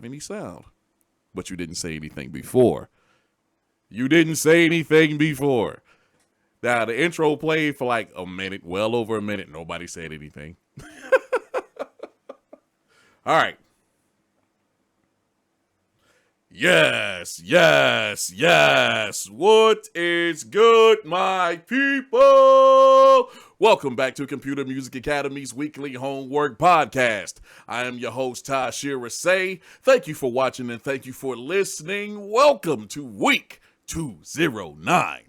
any sound. But you didn't say anything before. You didn't say anything before. Now, the intro played for like a minute, well over a minute. Nobody said anything. All right. Yes, yes, yes. What is good, my people? Welcome back to Computer Music Academy's weekly homework podcast. I am your host, Tasherre Risay. Thank you for watching and thank you for listening. Welcome to week 209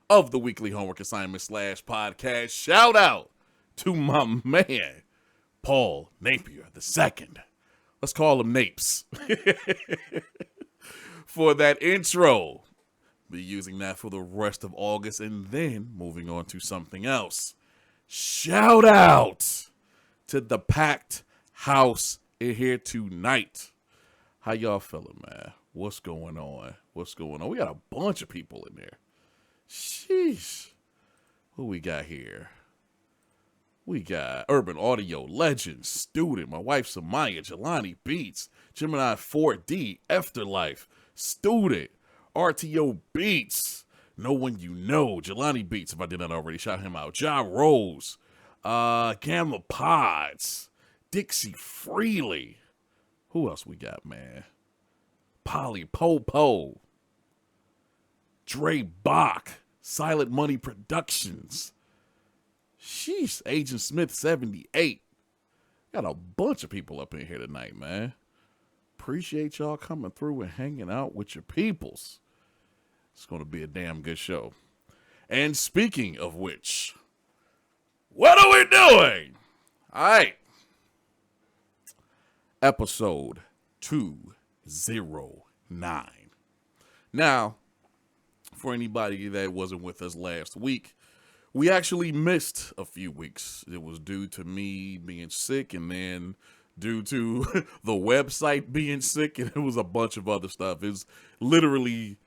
of the weekly homework assignment / podcast. Shout out to my man, Paul Napier II. Let's call him Napes. For that intro. Be using that for the rest of August and then moving on to something else. Shout out to the packed house in here tonight. How y'all feeling, man? What's going on? What's going on? We got a bunch of people in there. Sheesh. Who we got here? We got Urban Audio Legend, Student, my wife Samaya, Jelani Beats, Gemini 4D, Afterlife, Student, RTO Beats, No One You Know, Jelani Beats, if I did not already shout him out, Ja Rose, Gamma Pods, Dixie Freely. Who else we got, man? Polly Popo, Dre Bach, Silent Money Productions. Sheesh, Agent Smith 78. Got a bunch of people up in here tonight, man. Appreciate y'all coming through and hanging out with your peoples. It's going to be a damn good show. And speaking of which, what are we doing? All right. Episode 209. Now, for anybody that wasn't with us last week, we actually missed a few weeks. It was due to me being sick and then due to the website being sick, and it was a bunch of other stuff. It's literally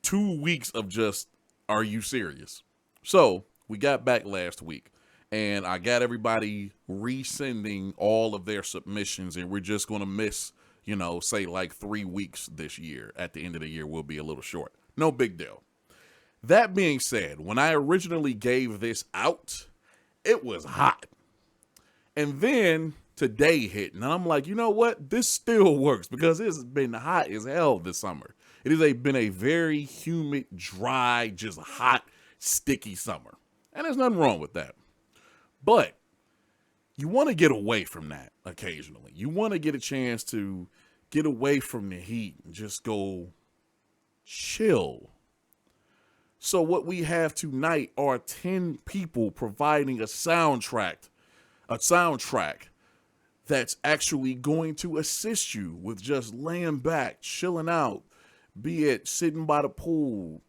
2 weeks of just, are you serious? So we got back last week and I got everybody resending all of their submissions, and we're just going to miss, say like 3 weeks this year. At the end of the year, we'll be a little short. No big deal. That being said, when I originally gave this out, it was hot. And then today hit, and I'm like, you know what? This still works because it's been hot as hell this summer. It has been a very humid, dry, just hot, sticky summer. And there's nothing wrong with that. But you want to get away from that occasionally. You want to get a chance to get away from the heat and just go chill. So what we have tonight are 10 people providing a soundtrack that's actually going to assist you with just laying back, chilling out, be it sitting by the pool,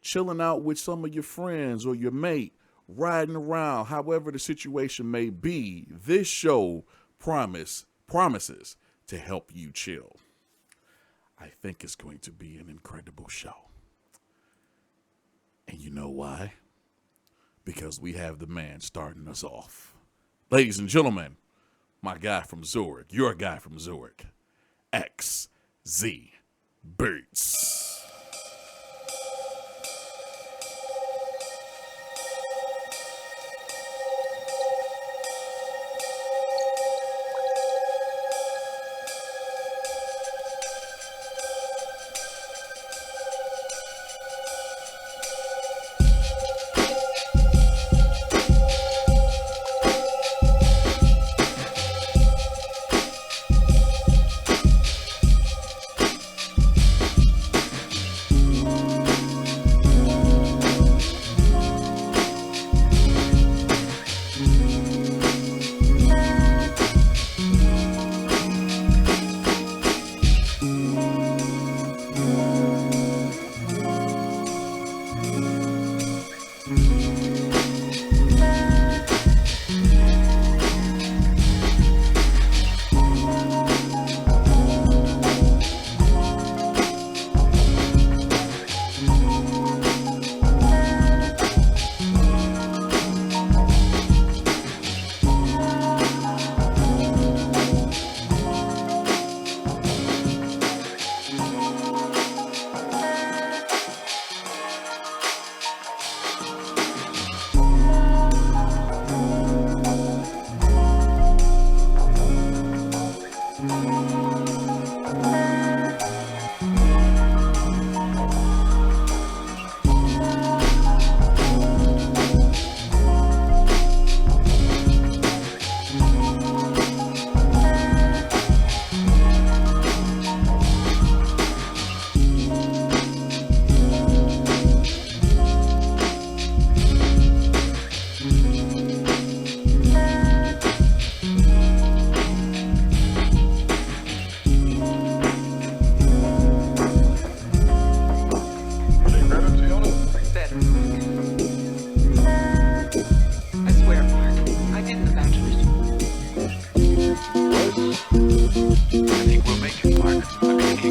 chilling out with some of your friends or your mate, riding around, however the situation may be. This show promises to help you chill. I think it's going to be an incredible show. And you know why? Because we have the man starting us off. Ladies and gentlemen, my guy from Zurich, your guy from Zurich, XZ Beats.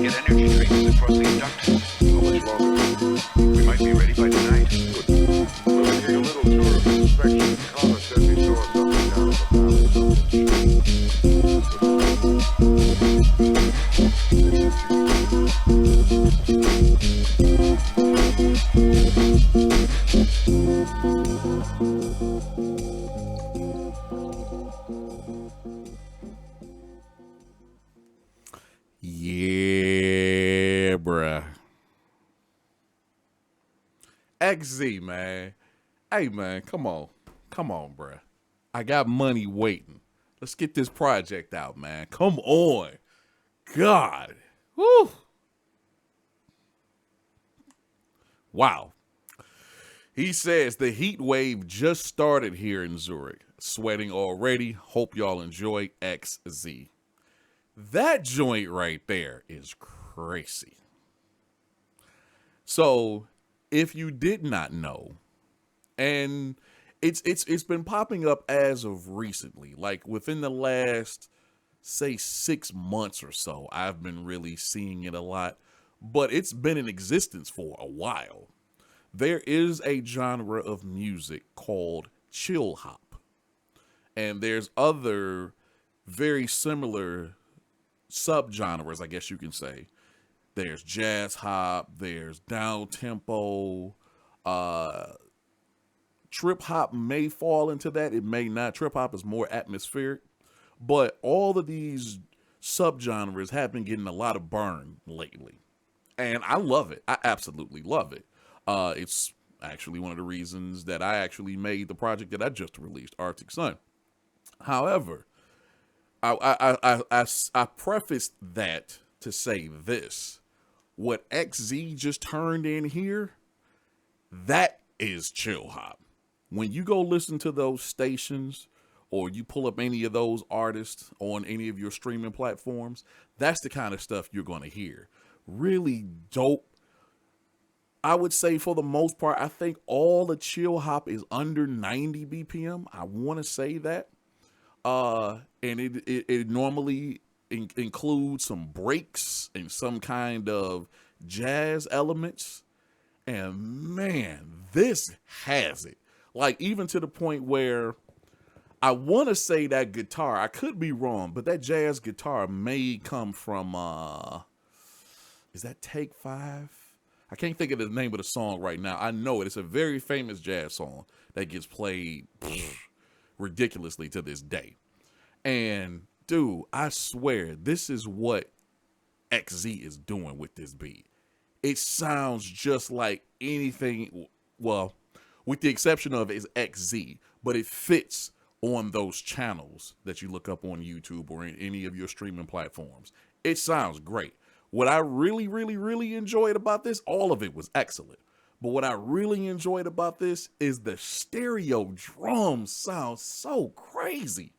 get energy drinks across the inductors. How much longer? We might be ready by tonight. Good. Well, we take a little tour of inspection. Carla said we saw something down the Yeah, bruh. XZ, man. Hey, man, come on. Come on, bruh. I got money waiting. Let's get this project out, man. Come on. God. Woo. Wow. He says the heat wave just started here in Zurich. Sweating already. Hope y'all enjoy XZ. That joint right there is crazy. So, if you did not know, and it's been popping up as of recently, like within the last, say, 6 months or so, I've been really seeing it a lot, but it's been in existence for a while. There is a genre of music called chill hop, and there's other very similar subgenres, I guess you can say. There's jazz hop, there's down tempo, trip hop may fall into that, it may not. Trip hop is more atmospheric, but all of these subgenres have been getting a lot of burn lately, and I love it. I absolutely love it. It's actually one of the reasons that I actually made the project that I just released, Arctic Sun. However, I prefaced that to say this: what XZ just turned in here, that is chill hop. When you go listen to those stations, or you pull up any of those artists on any of your streaming platforms, that's the kind of stuff you're going to hear. Really dope. I would say for the most part, I think all the chill hop is under 90 BPM. I want to say that. And it normally includes some breaks and some kind of jazz elements. And man, this has it. Like, even to the point where I want to say that guitar, I could be wrong, but that jazz guitar may come from, is that Take 5? I can't think of the name of the song right now. I know it. It's a very famous jazz song that gets played ridiculously to this day. And dude, I swear, this is what XZ is doing with this beat. It sounds just like anything, well, with the exception of it's XZ, but it fits on those channels that you look up on YouTube or in any of your streaming platforms. It sounds great. What I really, really, really enjoyed about this, all of it was excellent. But what I really enjoyed about this is the stereo drums sound so crazy.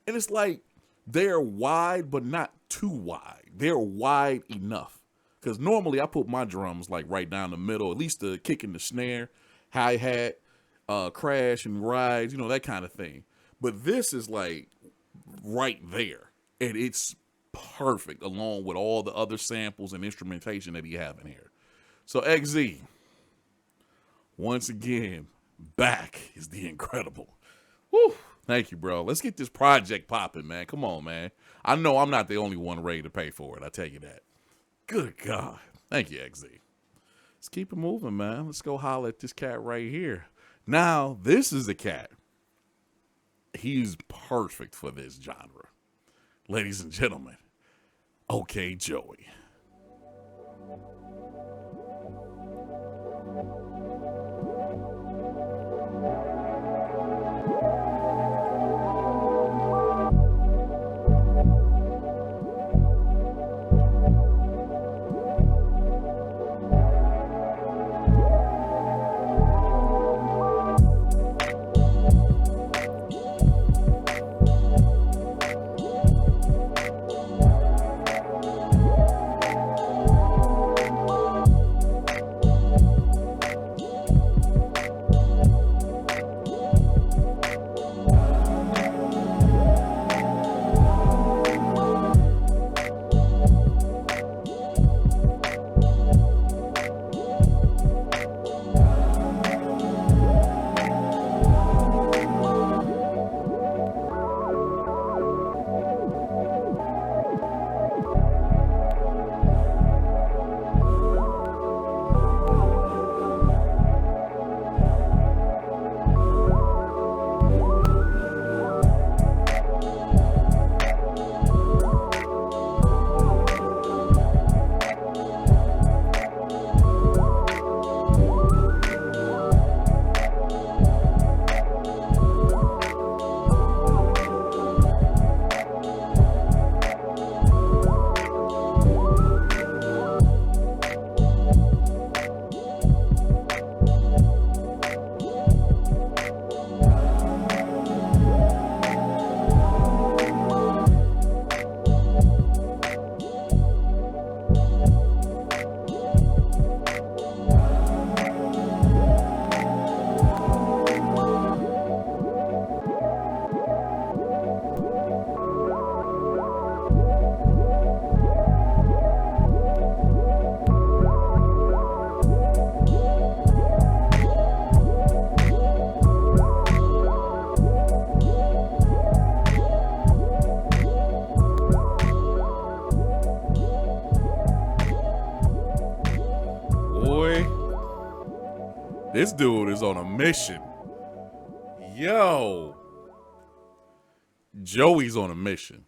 And it's like they're wide, but not too wide. They're wide enough. Because normally I put my drums like right down the middle, at least the kick and the snare, hi-hat, crash and rides, you know, that kind of thing. But this is like right there. And it's perfect along with all the other samples and instrumentation that he have in here. So XZ, once again, back is the incredible. Woo, thank you, bro. Let's get this project popping, man. Come on, man. I know I'm not the only one ready to pay for it. I tell you that. Good God. Thank you, XZ. Let's keep it moving, man. Let's go holler at this cat right here. Now, this is a cat. He's perfect for this genre. Ladies and gentlemen, OK Joey. This dude is on a mission. Yo. Joey's on a mission.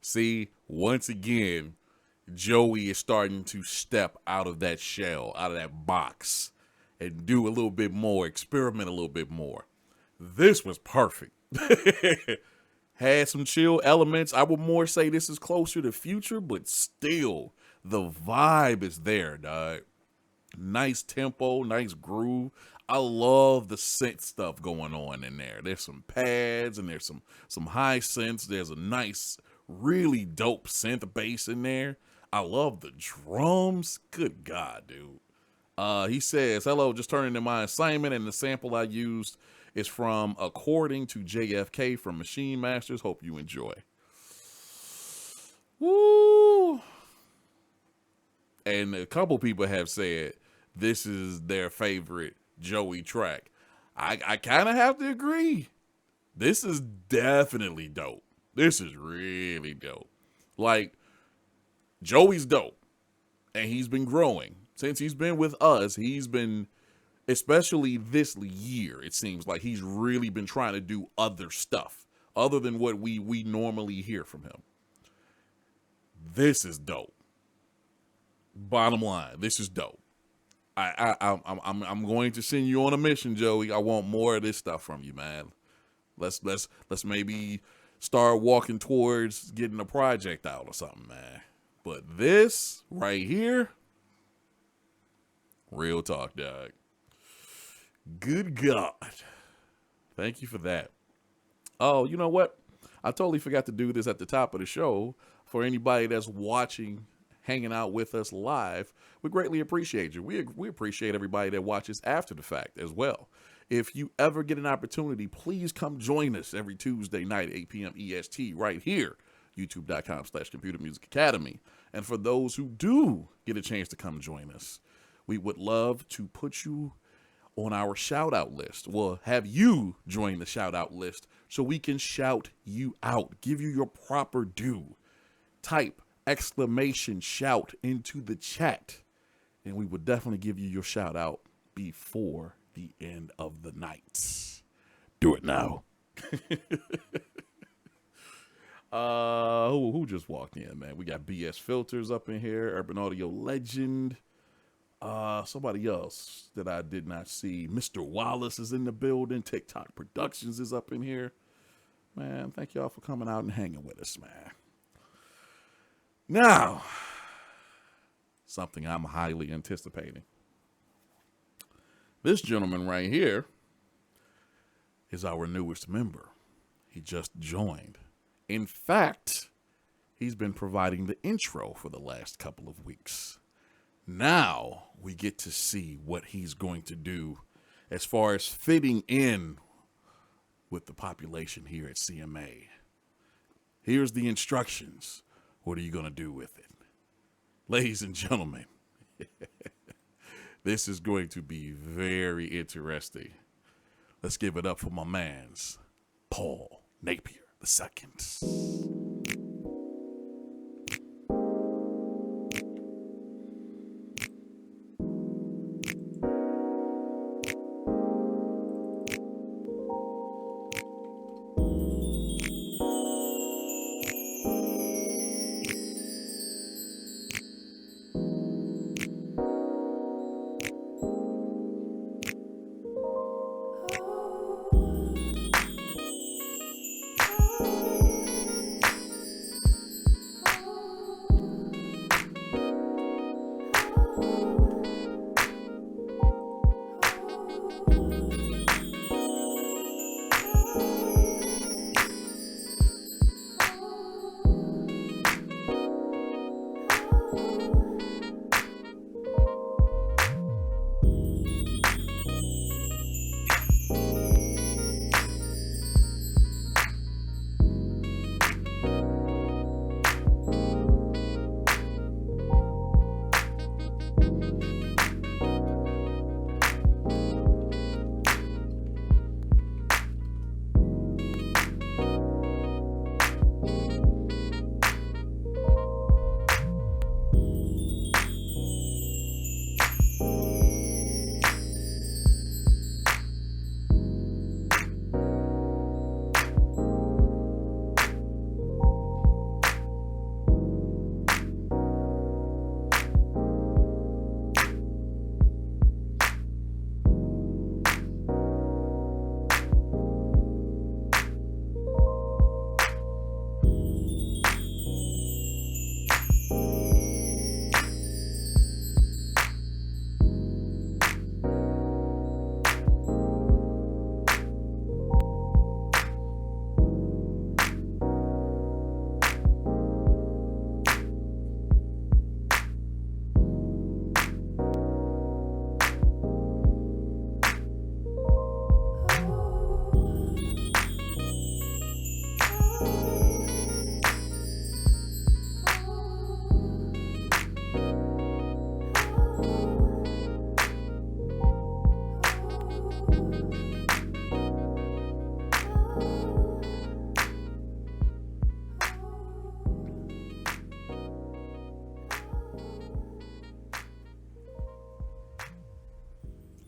See, once again, Joey is starting to step out of that shell, out of that box, and do a little bit more, experiment a little bit more. This was perfect. Had some chill elements. I would more say this is closer to Future, but still, the vibe is there, dog. Nice tempo, nice groove. I love the synth stuff going on in there. There's some pads and there's some high synths. There's a nice, really dope synth bass in there. I love the drums. Good God, dude. He says, hello, just turning in my assignment, and the sample I used is from According to JFK from Machine Masters. Hope you enjoy. Woo! And a couple people have said this is their favorite Joey track. I kind of have to agree. This is definitely dope. This is really dope. Like, Joey's dope. And he's been growing. Since he's been with us, he's been, especially this year, it seems like he's really been trying to do other stuff other than what we normally hear from him. This is dope. Bottom line, this is dope. I'm going to send you on a mission, Joey. I want more of this stuff from you, man. Let's maybe start walking towards getting a project out or something, man. But this right here, real talk, dog. Good God. Thank you for that. Oh, you know what? I totally forgot to do this at the top of the show. For anybody that's watching, hanging out with us live, we greatly appreciate you. We appreciate everybody that watches after the fact as well. If you ever get an opportunity, please come join us every Tuesday night, 8 p.m. EST, right here, youtube.com/Computer Music Academy. And for those who do get a chance to come join us, we would love to put you on our shout out list. We'll have you join the shout out list so we can shout you out, give you your proper due. Type exclamation shout into the chat, and we would definitely give you your shout out before the end of the night. Do it now. Who just walked in, man? We got BS Filters up in here, Urban Audio Legend. Somebody else that I did not see. Mr. Wallace is in the building. TikTok Productions is up in here. Man, thank y'all for coming out and hanging with us, man. Now, something I'm highly anticipating. This gentleman right here is our newest member. He just joined. In fact, he's been providing the intro for the last couple of weeks. Now we get to see what he's going to do as far as fitting in with the population here at CMA. Here's the instructions. What are you going to do with it? Ladies and gentlemen, this is going to be very interesting. Let's give it up for my mans, Paul Napier II.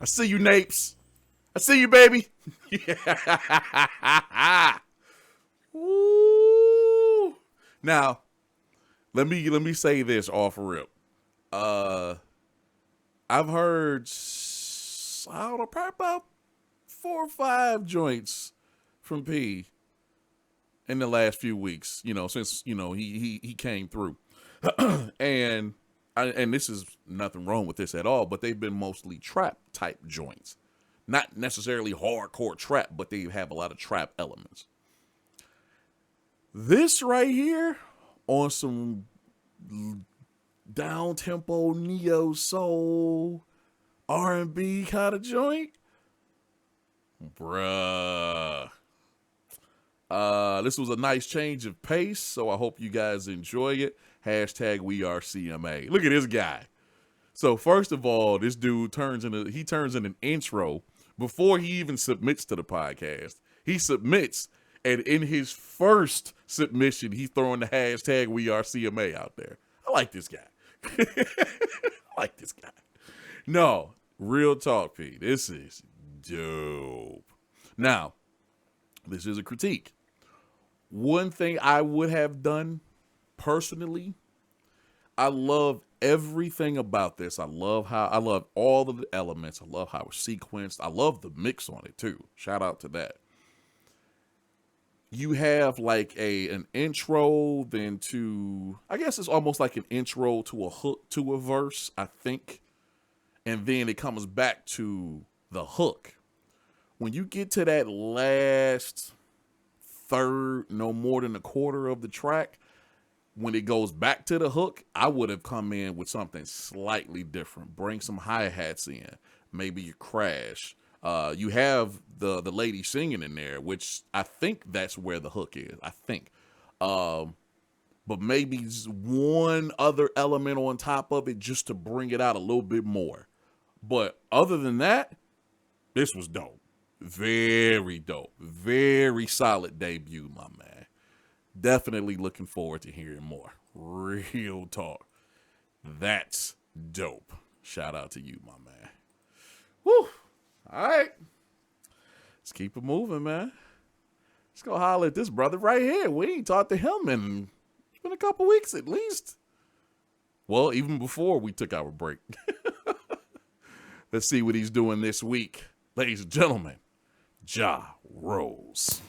I see you, Napes. I see you, baby. Woo. Now, let me say this off rip. I've heard I don't know, probably about 4 or 5 joints from P in the last few weeks. Since he came through, and this is nothing wrong with this at all. But they've been mostly trap type joints, not necessarily hardcore trap, but they have a lot of trap elements. This right here on some down tempo neo soul R&B kind of joint, bruh. This was a nice change of pace, so I hope you guys enjoy it. Hashtag we are CMA. Look at this guy. So first of all, this dude turns in an intro before he even submits to the podcast. He submits, and in his first submission, he's throwing the hashtag we are CMA out there. I like this guy. I like this guy. No, real talk, P. This is dope. Now, this is a critique. One thing I would have done personally, I love everything about this. I love all of the elements. I love how it's sequenced. I love the mix on it too. Shout out to that. You have like an intro, then I guess it's almost like an intro to a hook to a verse, I think. And then it comes back to the hook. When you get to that last third, no more than a quarter of the track, when it goes back to the hook, I would have come in with something slightly different. Bring some hi-hats in, maybe a crash. You have the lady singing in there, which I think that's where the hook is. I think. But maybe one other element on top of it just to bring it out a little bit more. But other than that, this was dope. Very dope. Very solid debut, my man. Definitely looking forward to hearing more. Real talk. That's dope. Shout out to you, my man. Woo. All right. Let's keep it moving, man. Let's go holler at this brother right here. We ain't talked to him in it's been a couple weeks at least. Well, even before we took our break. Let's see what he's doing this week. Ladies and gentlemen, Ja Rose.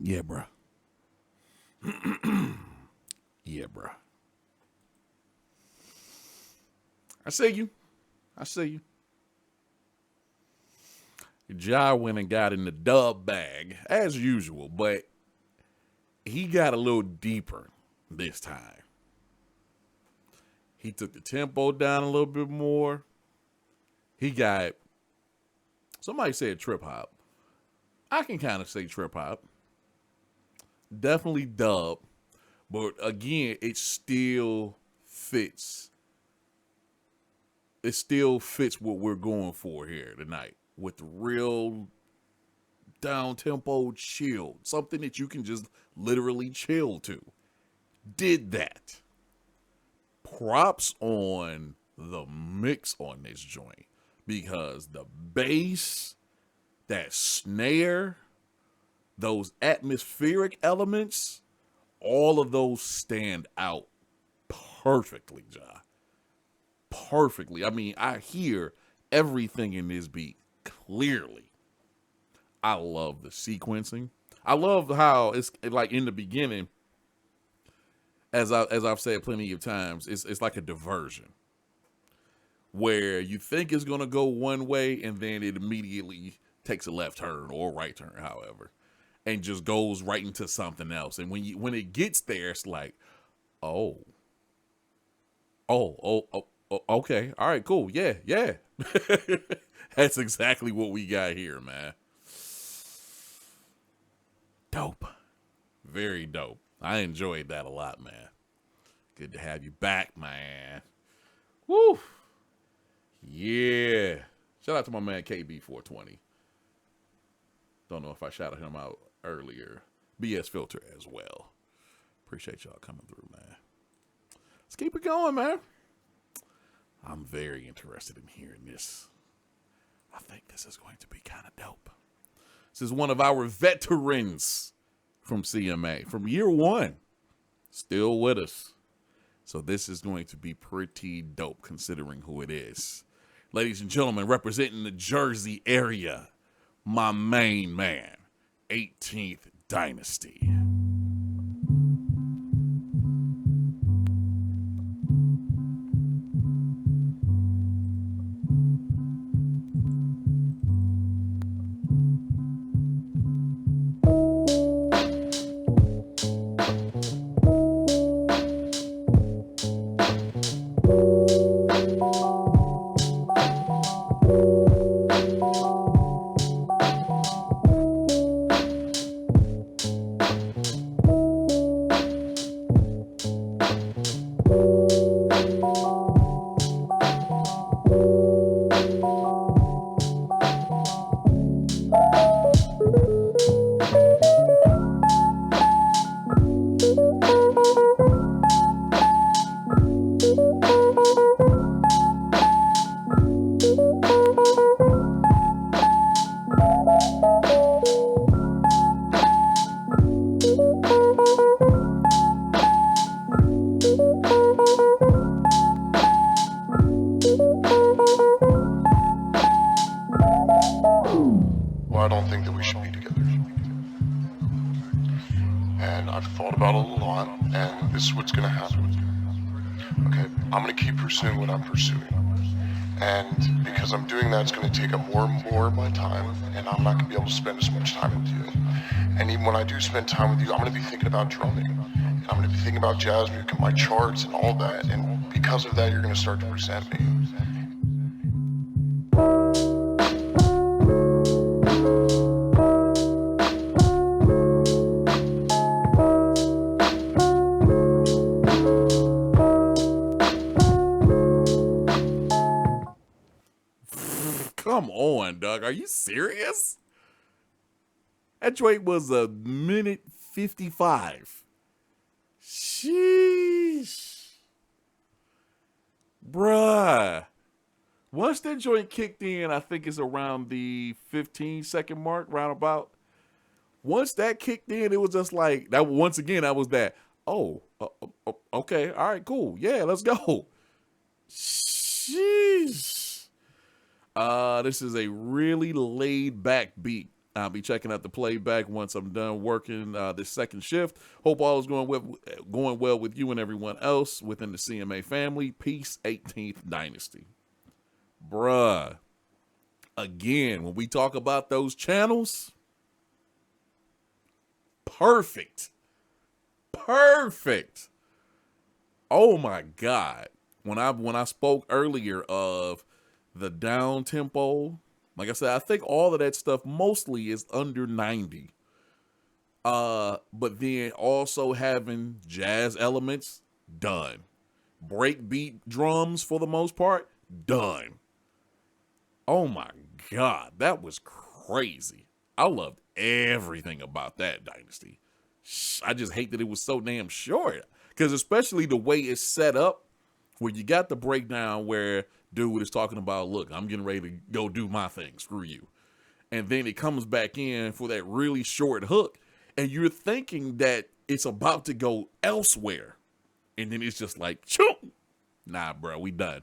Yeah, bruh. Yeah, bruh. I see you. I see you. Ja went and got in the dub bag, as usual, but he got a little deeper this time. He took the tempo down a little bit more. He got, somebody said trip hop. I can kind of say trip hop. Definitely dub. But again, it still fits. It still fits what we're going for here tonight with real down tempo chill. Something that you can just literally chill to. Did that. Props on the mix on this joint because the bass, that snare, those atmospheric elements, all of those stand out perfectly, Ja. Perfectly. I mean, I hear everything in this beat clearly. I love the sequencing. I love how it's like in the beginning, as I've said plenty of times, it's like a diversion where you think it's gonna go one way and then it immediately takes a left turn or a right turn, however, and just goes right into something else. And when it gets there, it's like, oh, okay, all right, cool, yeah. That's exactly what we got here, man. Dope, very dope. I enjoyed that a lot, man. Good to have you back, man. Woo. Yeah. Shout out to my man KB420. Don't know if I shouted him out earlier. BS Filter as well. Appreciate y'all coming through, man. Let's keep it going, man. I'm very interested in hearing this. I think this is going to be kind of dope. This is one of our veterans from CMA, from year one. Still with us. So this is going to be pretty dope considering who it is. Ladies and gentlemen, representing the Jersey area, my main man, 18th Dynasty. Well, I don't think that we should be together. And I've thought about it a lot, and this is what's gonna happen. Okay, I'm gonna keep pursuing what I'm pursuing. And because I'm doing that, it's gonna take up more and more of my time, and I'm not gonna be able to spend as much time with you. And even when I do spend time with you, I'm gonna be thinking about drumming. And I'm gonna be thinking about jazz music and my charts and all that. And because of that, you're gonna start to resent me. Come on, Doug. Are you serious? That joint was a minute 55. Sheesh. Bruh. Once that joint kicked in, I think it's around the 15-second mark, roundabout. Once that kicked in, it was just like, that. Once again, I was that, okay, all right, cool. Yeah, let's go. Sheesh. This is a really laid back beat. I'll be checking out the playback once I'm done working this second shift. Hope all is going well with you and everyone else within the CMA family. Peace, 18th Dynasty. Bruh. Again, when we talk about those channels, perfect. Perfect. Oh my God. When I spoke earlier of the down tempo, like I said, I think all of that stuff mostly is under 90. But then also having jazz elements, done. Breakbeat drums for the most part, done. Oh my God, that was crazy. I loved everything about that Dynasty. I just hate that it was so damn short. Because especially the way it's set up, where you got the breakdown where dude is talking about, look, I'm getting ready to go do my thing, screw you. And then it comes back in for that really short hook, and you're thinking that it's about to go elsewhere. And then it's just like, choo! Nah, bro, we done.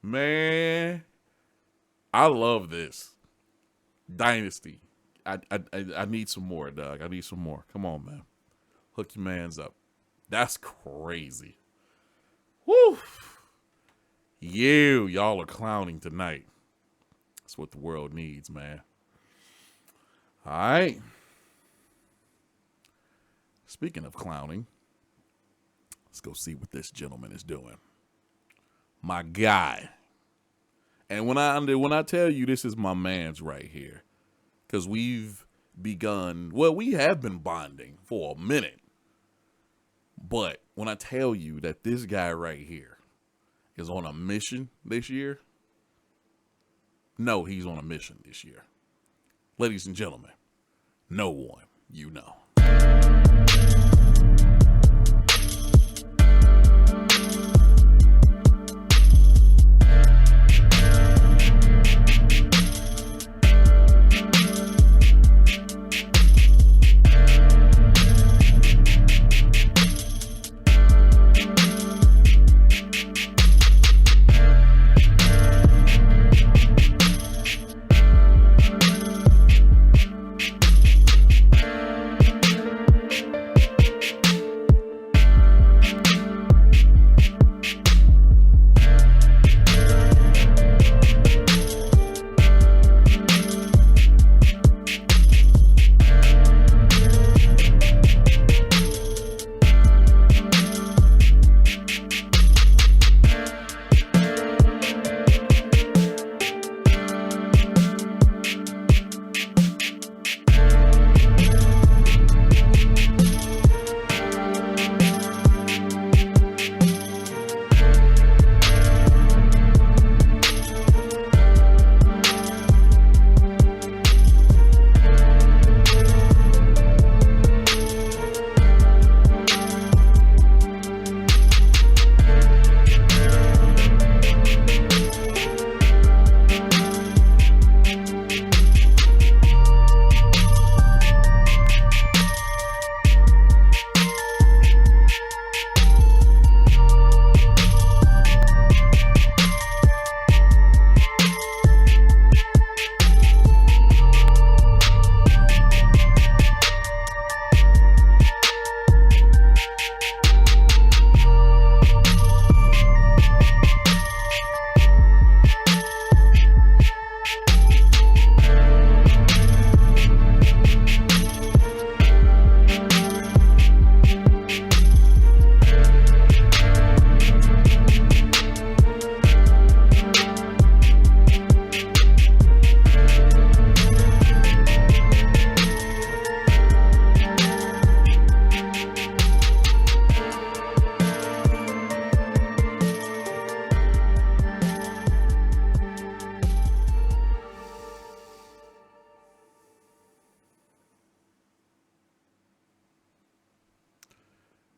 Man, I love this. Dynasty. I need some more, Doug. I need some more. Come on, man. Hook your mans up. That's crazy. Woo! Y'all are clowning tonight. That's what the world needs, man. All right. Speaking of clowning, let's go see what this gentleman is doing. My guy. And when I tell you this is my man's right here, because we have been bonding for a minute. But when I tell you that this guy right here is on a mission this year, no, he's on a mission this year. Ladies and gentlemen, no one you know.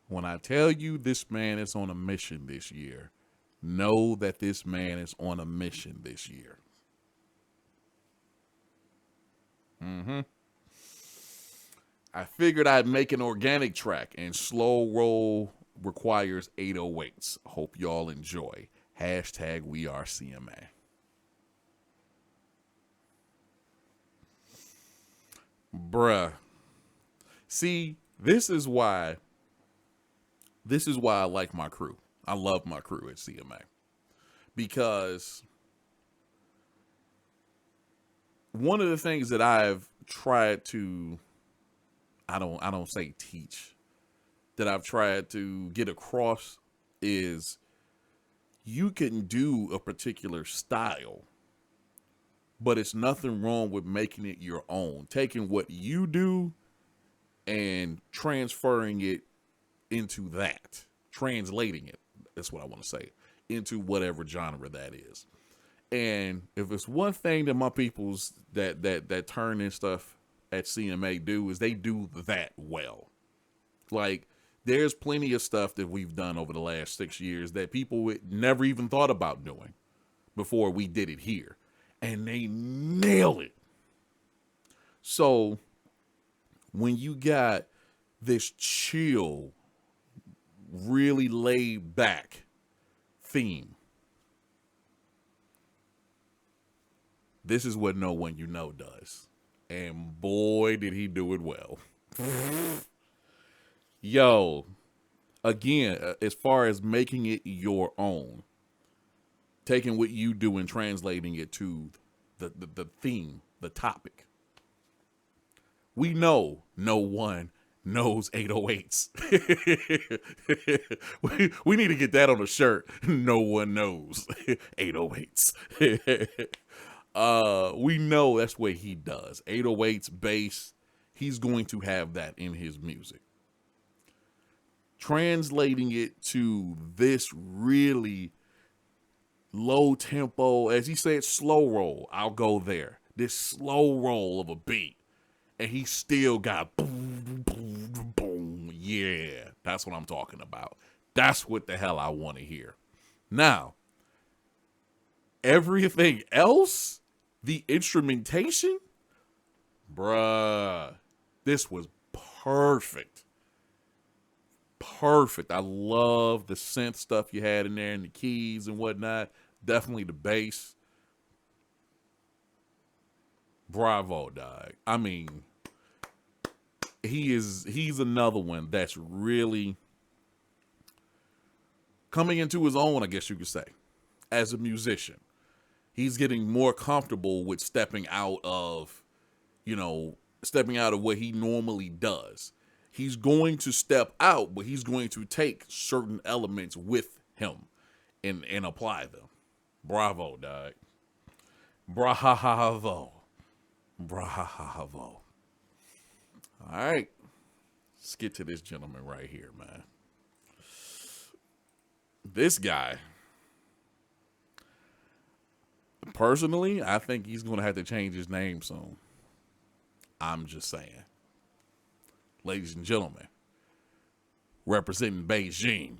When I tell you this man is on a mission this year, know that this man is on a mission this year. I figured I'd make an organic track, and slow roll requires 808s. Hope y'all enjoy. #WeAreCMA. Bruh. See, this is why I like my crew. I love my crew at CMA. Because one of the things that I've tried to I don't say teach, that I've tried to get across is you can do a particular style, but it's nothing wrong with making it your own. Taking what you do and transferring it into that. Translating it, that's what I want to say, into whatever genre that is. And if it's one thing that my peoples that turn in stuff at CMA do, is they do that well. Like, there's plenty of stuff that we've done over the last 6 years that people never even thought about doing before we did it here. And they nail it. So when you got this chill, really laid back theme, this is what No One You Know does. And boy, did he do it well. Yo, again, as far as making it your own, taking what you do and translating it to the theme, the topic. We know no one knows 808s. we need to get that on a shirt. No one knows 808s. We know that's what he does. 808s bass. He's going to have that in his music. Translating it to this really low tempo, as he said, slow roll. I'll go there. This slow roll of a beat. And he still got boom, boom, boom. Yeah, that's what I'm talking about. That's what the hell I want to hear. Now, everything else, the instrumentation, bruh, this was perfect. Perfect. I love the synth stuff you had in there and the keys and whatnot. Definitely the bass. Bravo, dog. I mean, he's another one that's really coming into his own, I guess you could say, as a musician. He's getting more comfortable with stepping out of what he normally does. He's going to step out, but he's going to take certain elements with him and apply them. Bravo, dog. Bravo. Bravo. All right. Let's get to this gentleman right here, man. This guy, personally, I think he's going to have to change his name soon. I'm just saying. Ladies and gentlemen, representing Beijing,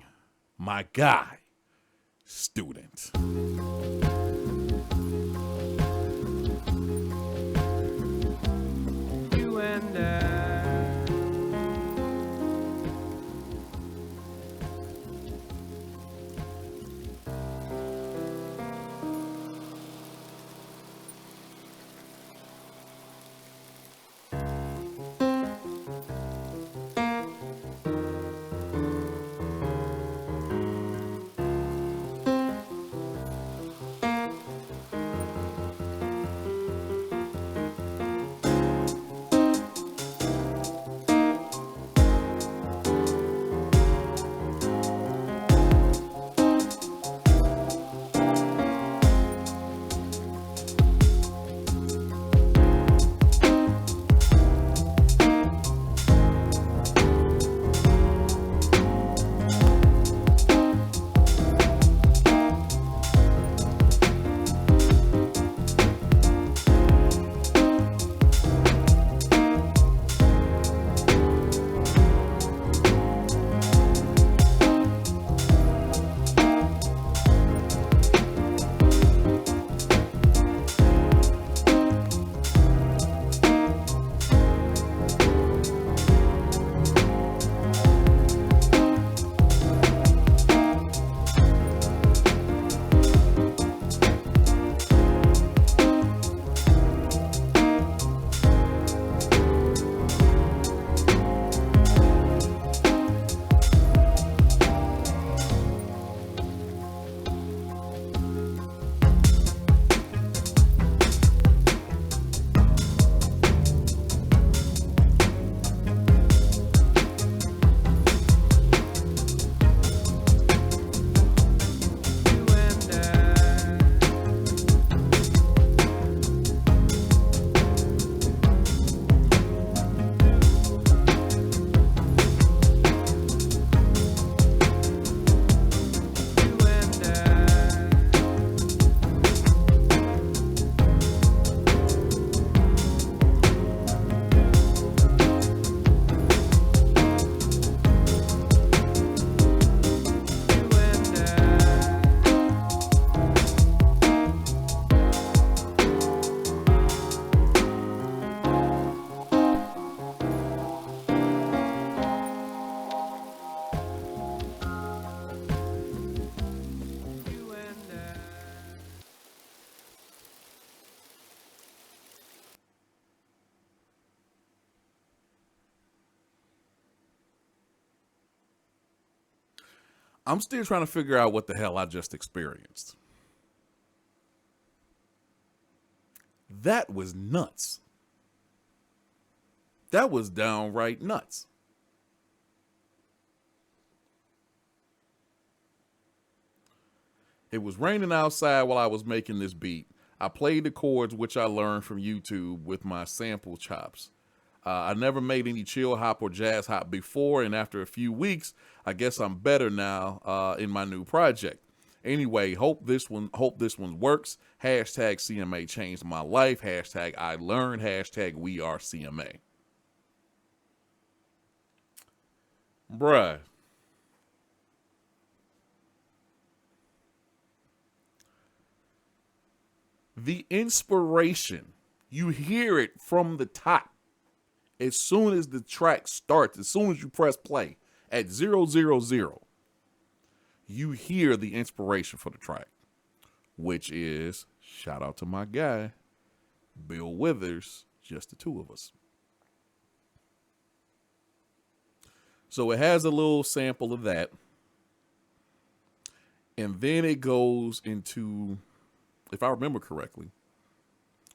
my guy, Student. You and I. I'm still trying to figure out what the hell I just experienced. That was nuts. That was downright nuts. It was raining outside while I was making this beat. I played the chords, which I learned from YouTube with my sample chops. I never made any chill hop or jazz hop before, and after a few weeks, I guess I'm better now in my new project. Anyway, hope this one works. Hashtag CMA changed my life. Hashtag I learned. Hashtag we are CMA. Bruh. The inspiration, you hear it from the top. As soon as the track starts, as soon as you press play at 000, you hear the inspiration for the track, which is, shout out to my guy, Bill Withers, just the two of us. So it has a little sample of that. And then it goes into, if I remember correctly,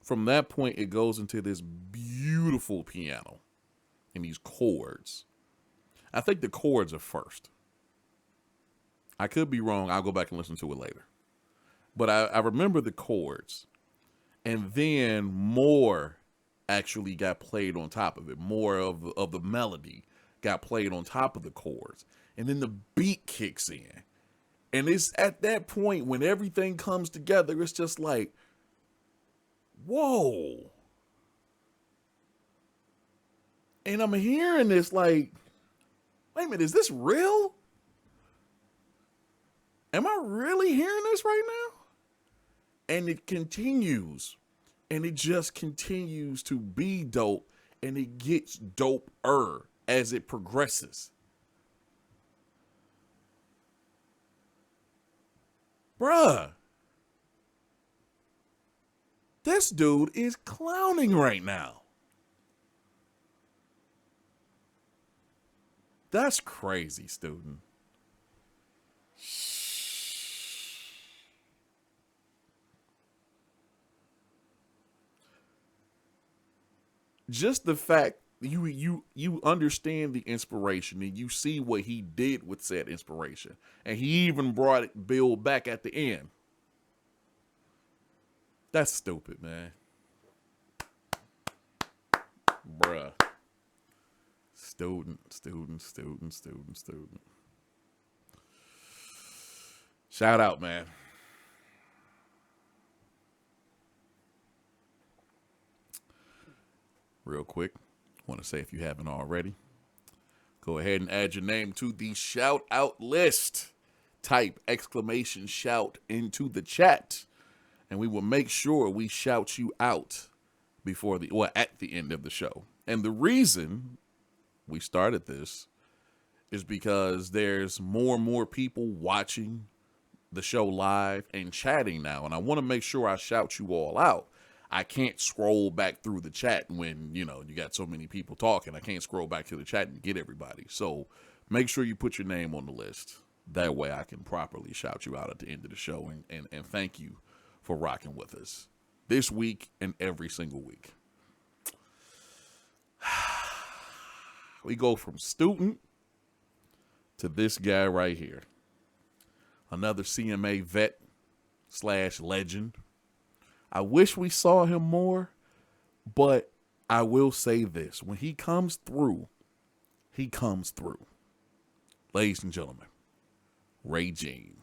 from that point, it goes into this beautiful piano and these chords. I think the chords are first. I could be wrong. I'll go back and listen to it later. But I remember the chords. And then more actually got played on top of it. More of the melody got played on top of the chords. And then the beat kicks in. And it's at that point when everything comes together, it's just like, whoa. And I'm hearing this like, wait a minute, is this real? Am I really hearing this right now? And it continues. And it just continues to be dope. And it gets doper as it progresses. Bruh. This dude is clowning right now. That's crazy, student. Just the fact you understand the inspiration and you see what he did with said inspiration. And he even brought Bill back at the end. That's stupid, man. Bruh. Student. Shout out, man. Real quick, want to say if you haven't already, go ahead and add your name to the shout out list. Type exclamation shout into the chat. And we will make sure we shout you out at the end of the show. And the reason we started this is because there's more and more people watching the show live and chatting now. And I want to make sure I shout you all out. I can't scroll back through the chat when, you got so many people talking. I can't scroll back to the chat and get everybody. So make sure you put your name on the list. That way I can properly shout you out at the end of the show and thank you for rocking with us this week and every single week. We go from student to this guy right here. Another CMA vet / legend. I wish we saw him more, but I will say this. When he comes through, he comes through. Ladies and gentlemen, Ray Jean.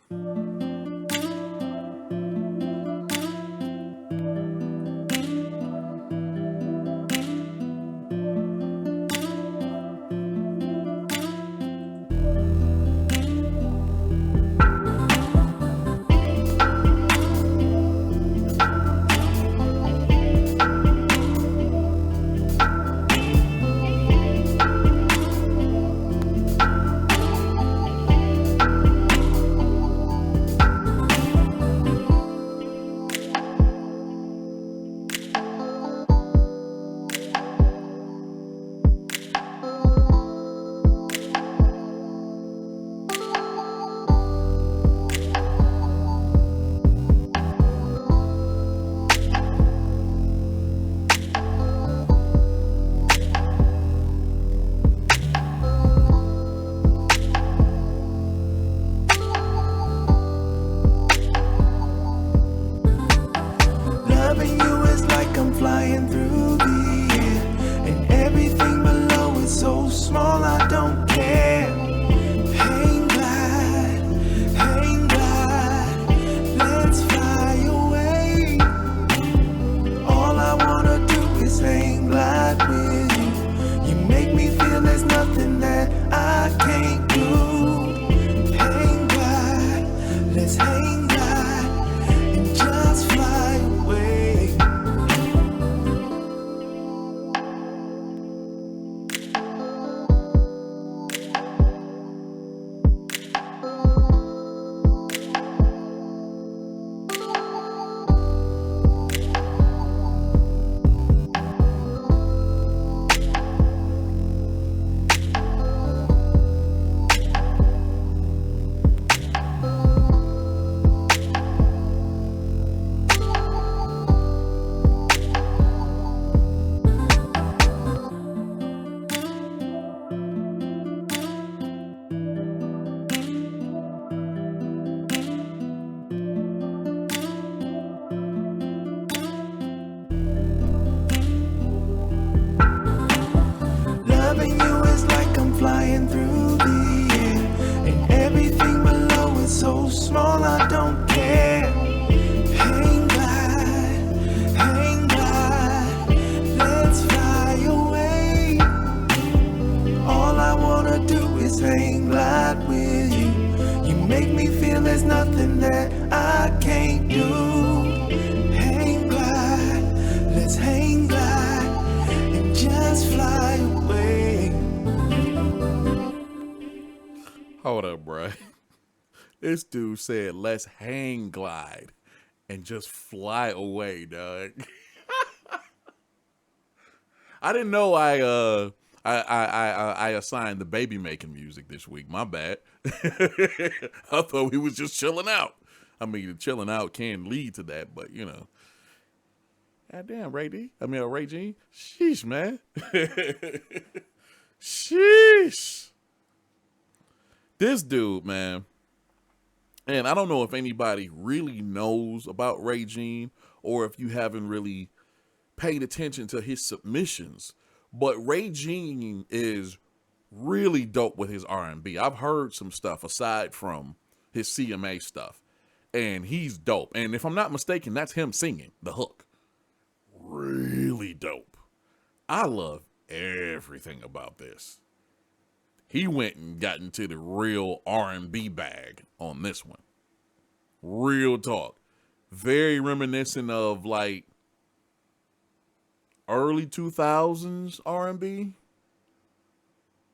nothing that I can't do. Hang glide, let's hang glide and just fly away. Hold up, bro. This dude said, let's hang glide and just fly away, dog. I didn't know I assigned the baby making music this week. My bad. I thought we was just chilling out. I mean, chilling out can lead to that, but you know. God damn, Ray G. Sheesh, man. Sheesh. This dude, man. And I don't know if anybody really knows about Ray Jean or if you haven't really paid attention to his submissions, but Ray Jean is really dope with his R&B. I've heard some stuff aside from his CMA stuff, and he's dope. And if I'm not mistaken, that's him singing the hook. Really dope. I love everything about this. He went and got into the real R&B bag on this one. Real talk. Very reminiscent of like early 2000s R&B.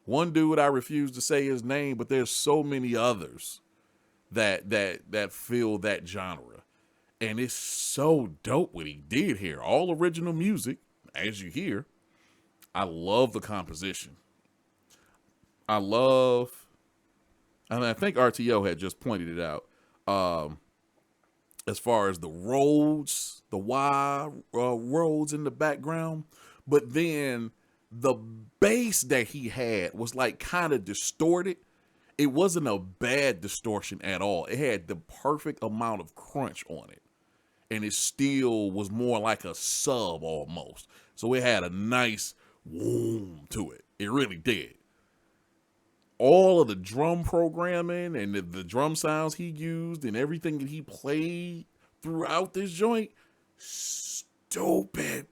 One dude, I refuse to say his name, but there's so many others that fill that genre. And it's so dope what he did here. All original music, as you hear. I love the composition. I think RTO had just pointed it out. As far as the roads, the Y roads in the background, but then the bass that he had was like kind of distorted. It wasn't a bad distortion at all. It had the perfect amount of crunch on it, and it still was more like a sub almost. So it had a nice whoom to it. It really did. All of the drum programming and the drum sounds he used and everything that he played throughout this joint, stupid.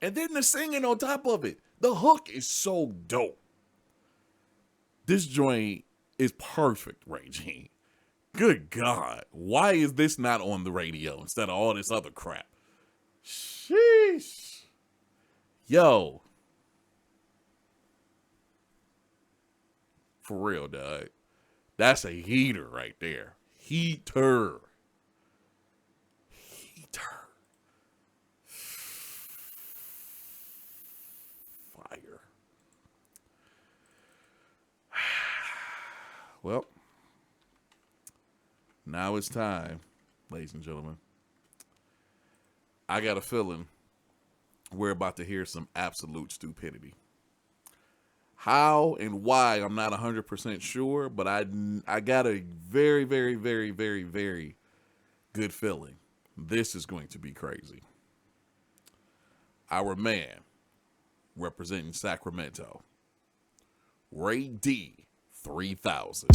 And then the singing on top of it. The hook is so dope. This joint is perfect, Ray Jean. Good God. Why is this not on the radio instead of all this other crap? Sheesh. Yo. For real, dog. That's a heater right there. Heater. Fire. Well, now it's time, ladies and gentlemen. I got a feeling we're about to hear some absolute stupidity. How and why, I'm not 100% sure, but I got a very, very, very, very, very good feeling. This is going to be crazy. Our man, representing Sacramento, Ray D, 3000.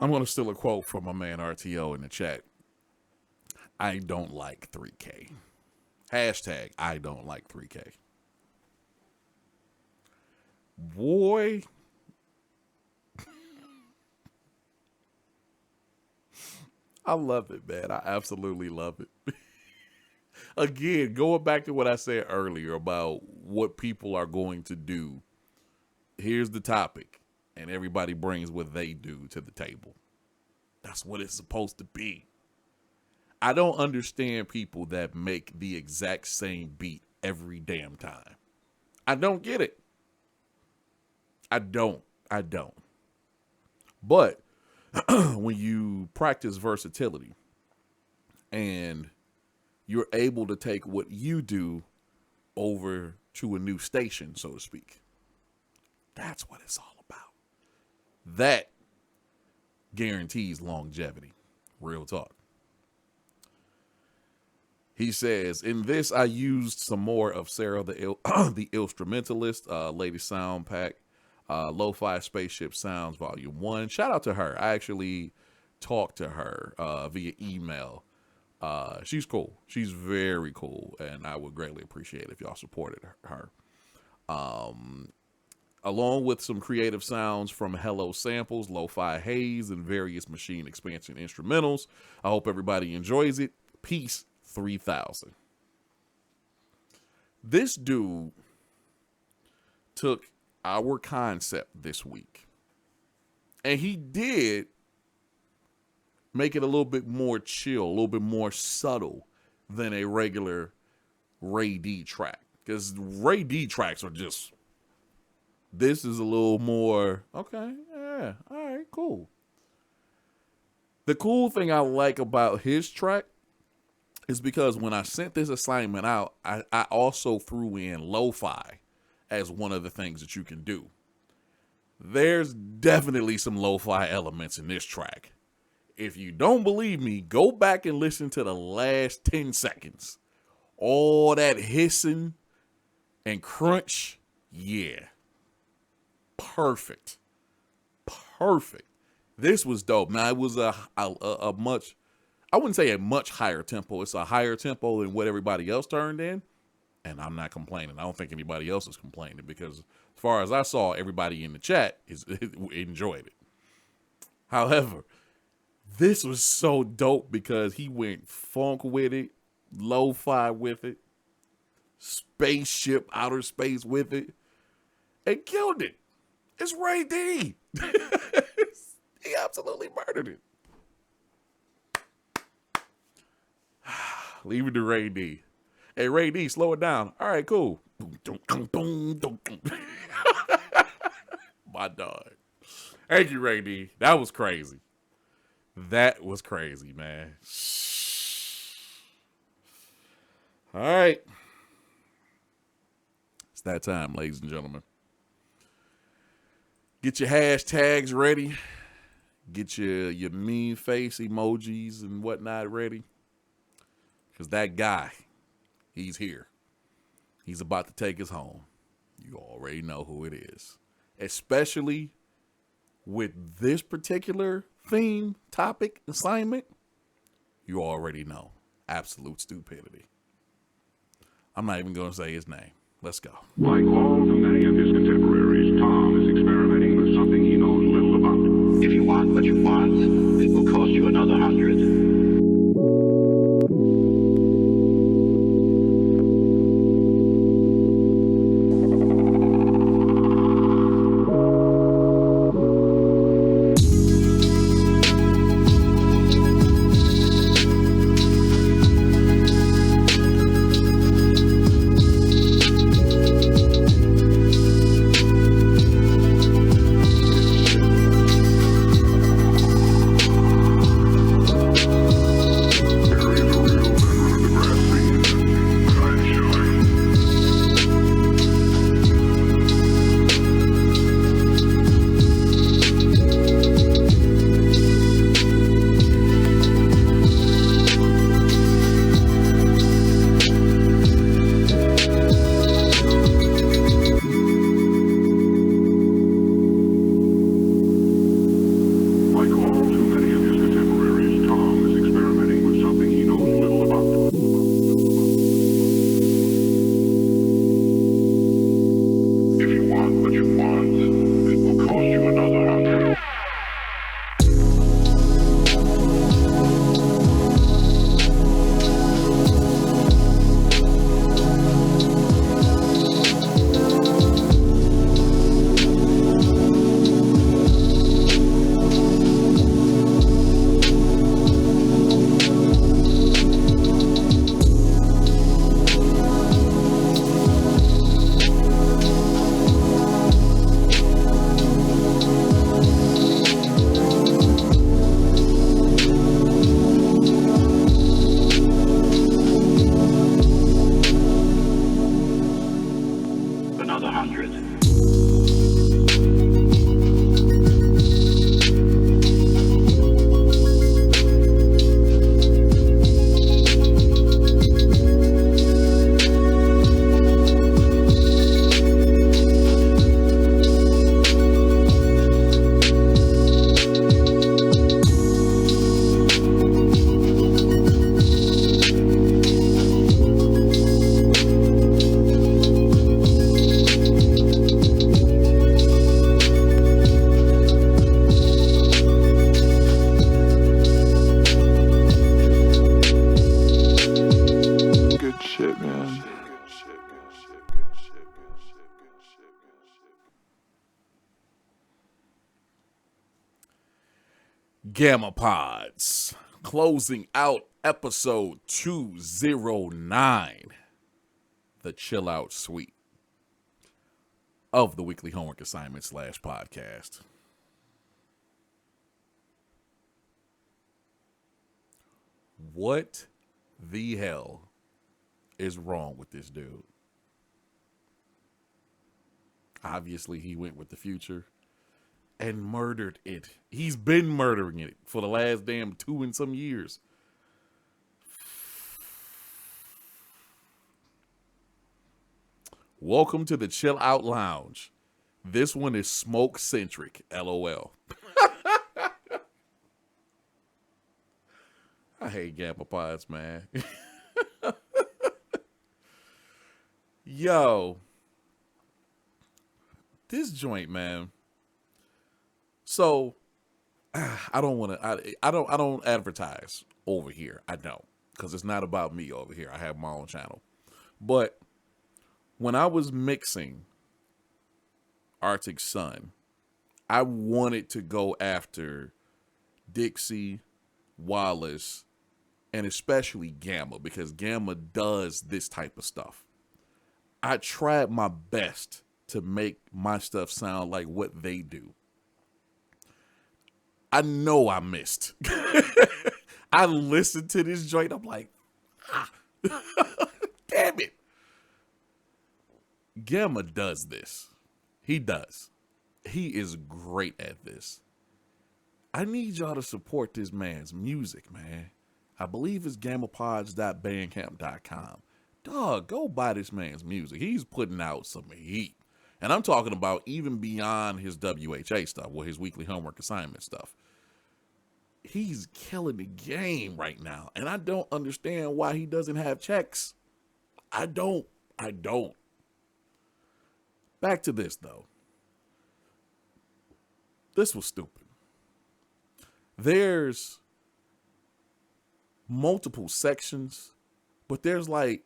I'm going to steal a quote from my man RTO in the chat. I don't like 3K. Hashtag I don't like 3K. Boy. I love it, man. I absolutely love it. Again, going back to what I said earlier about what people are going to do. Here's the topic. And everybody brings what they do to the table. That's what it's supposed to be. I don't understand people that make the exact same beat every damn time. I don't get it. I don't. But when you practice versatility and you're able to take what you do over to a new station, so to speak, that's what it's all about. That guarantees longevity. Real talk. He says, in this, I used some more of Sarah the Instrumentalist, Lady Sound Pack, Lo-Fi Spaceship Sounds Volume 1. Shout out to her. I actually talked to her via email. She's cool. She's very cool, and I would greatly appreciate it if y'all supported her. Along with some creative sounds from Hello Samples, Lo-Fi Haze, and various machine expansion instrumentals. I hope everybody enjoys it. Peace, 3000. This dude took our concept this week, and he did make it a little bit more chill, a little bit more subtle than a regular Ray D track. Because Ray D tracks are just... This is a little more, okay, yeah, all right, cool. The cool thing I like about his track is because when I sent this assignment out, I also threw in lo-fi as one of the things that you can do. There's definitely some lo-fi elements in this track. If you don't believe me, go back and listen to the last 10 seconds. All that hissing and crunch, yeah. Perfect. This was dope. Now, it was a much, I wouldn't say a much higher tempo. It's a higher tempo than what everybody else turned in. And I'm not complaining. I don't think anybody else is complaining because as far as I saw, everybody in the chat enjoyed it. However, this was so dope because he went funk with it, lo-fi with it, spaceship, outer space with it, and killed it. It's Ray D. He absolutely murdered it. Leave it to Ray D. Hey, Ray D, slow it down. All right, cool. My dog. Thank you, Ray D. That was crazy. That was crazy, man. All right. It's that time, ladies and gentlemen. Get your hashtags ready. Get your mean face emojis and whatnot ready. Because that guy, he's here. He's about to take us home. You already know who it is. Especially with this particular theme, topic, assignment. You already know. Absolute stupidity. I'm not even going to say his name. Let's go. Like all the many of his contemporaries, Tom is experimenting with something he knows little about. If you want what you want, it will cost you another 100. another 100. Good shit, man. Gamma Pods, closing out episode 209, the Chillout Suite of the weekly homework assignment / podcast. What the hell is wrong with this dude? Obviously, he went with the future and murdered it. He's been murdering it for the last damn 2 and some years. Welcome to the Chill Out Lounge. This one is smoke centric. LOL. I hate Gamma Pods, man. Yo, this joint, man. So I don't want to. I don't advertise over here. I don't, because it's not about me over here. I have my own channel. But when I was mixing Arctic Sun, I wanted to go after Dixie, Wallace, and especially Gamma, because Gamma does this type of stuff. I tried my best to make my stuff sound like what they do. I know I missed. I listened to this joint. I'm like, damn it. Gamma does this. He does. He is great at this. I need y'all to support this man's music, man. I believe it's gammapods.bandcamp.com. Dog, go buy this man's music. He's putting out some heat. And I'm talking about even beyond his WHA stuff, or his weekly homework assignment stuff. He's killing the game right now. And I don't understand why he doesn't have checks. I don't. Back to this, though. This was stupid. There's multiple sections, but there's like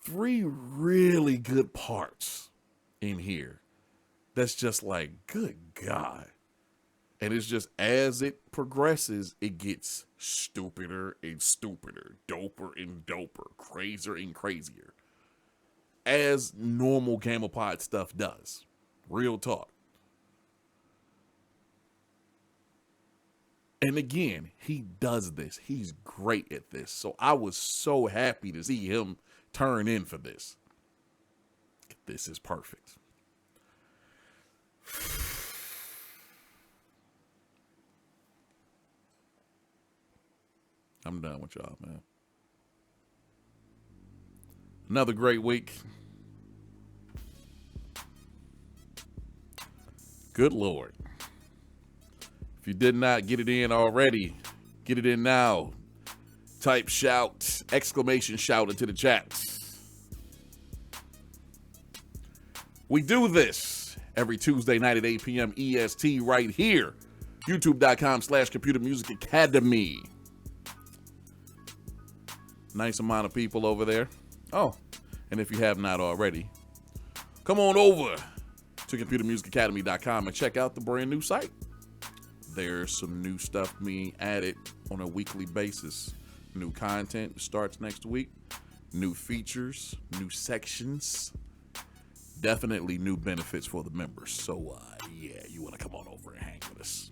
3 really good parts in here that's just like, good God. And it's just, as it progresses, it gets stupider and stupider, doper and doper, crazier and crazier, as normal Gamma Pod stuff does. Real talk. And again, he does this. He's great at this. So I was so happy to see him turn in for this. This is perfect. I'm done with y'all, man. Another great week. Good Lord. If you did not get it in already, get it in now. Type shout, exclamation shout into the chat. We do this every Tuesday night at 8 p.m. EST right here. YouTube.com/Computer Music Academy. Nice amount of people over there. Oh, and if you have not already, come on over to computermusicacademy.com and check out the brand new site. There's some new stuff being added on a weekly basis. New content starts next week. New features, new sections. Definitely new benefits for the members. So, yeah, you want to come on over and hang with us.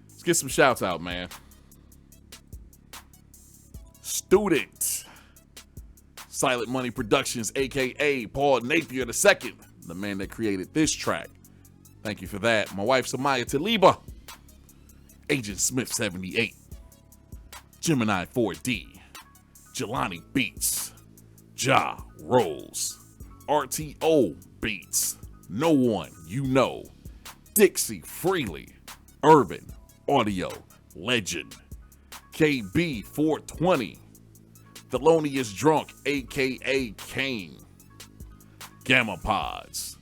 Let's get some shouts out, man. Student Silent Money Productions, a.k.a. Paul Napier II, the man that created this track. Thank you for that. My wife, Samaya Taliba. Agent Smith 78. Gemini 4D. Jelani Beats. Ja Rolls. RTO Beats. No One You Know. Dixie Freely. Urban Audio Legend. KB 420. Thelonious Drunk, a.k.a. Kane. Gamma Pods.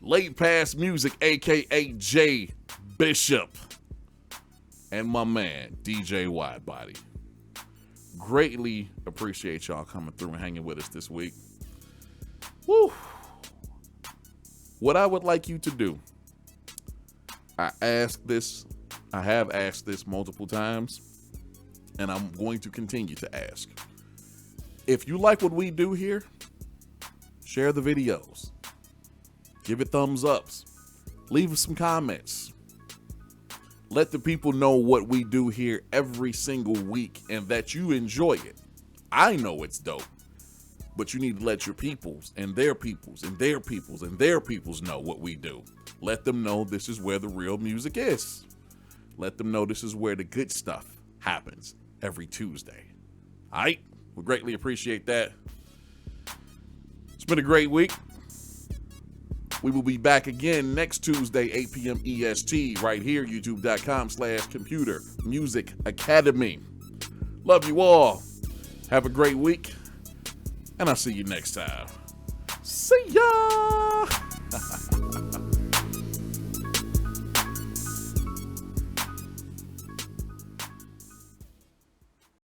Late Pass Music, a.k.a. J Bishop. And my man, DJ Widebody. Greatly appreciate y'all coming through and hanging with us this week. Woo! What I would like you to do, I have asked this multiple times, and I'm going to continue to ask. If you like what we do here, share the videos. Give it thumbs ups. Leave us some comments. Let the people know what we do here every single week and that you enjoy it. I know it's dope, but you need to let your peoples and their peoples and their peoples and their peoples know what we do. Let them know this is where the real music is. Let them know this is where the good stuff happens every Tuesday. All right? We greatly appreciate that. It's been a great week. We will be back again next Tuesday, 8 p.m. EST, right here, youtube.com/Computer Music Academy. Love you all. Have a great week. And I'll see you next time. See ya!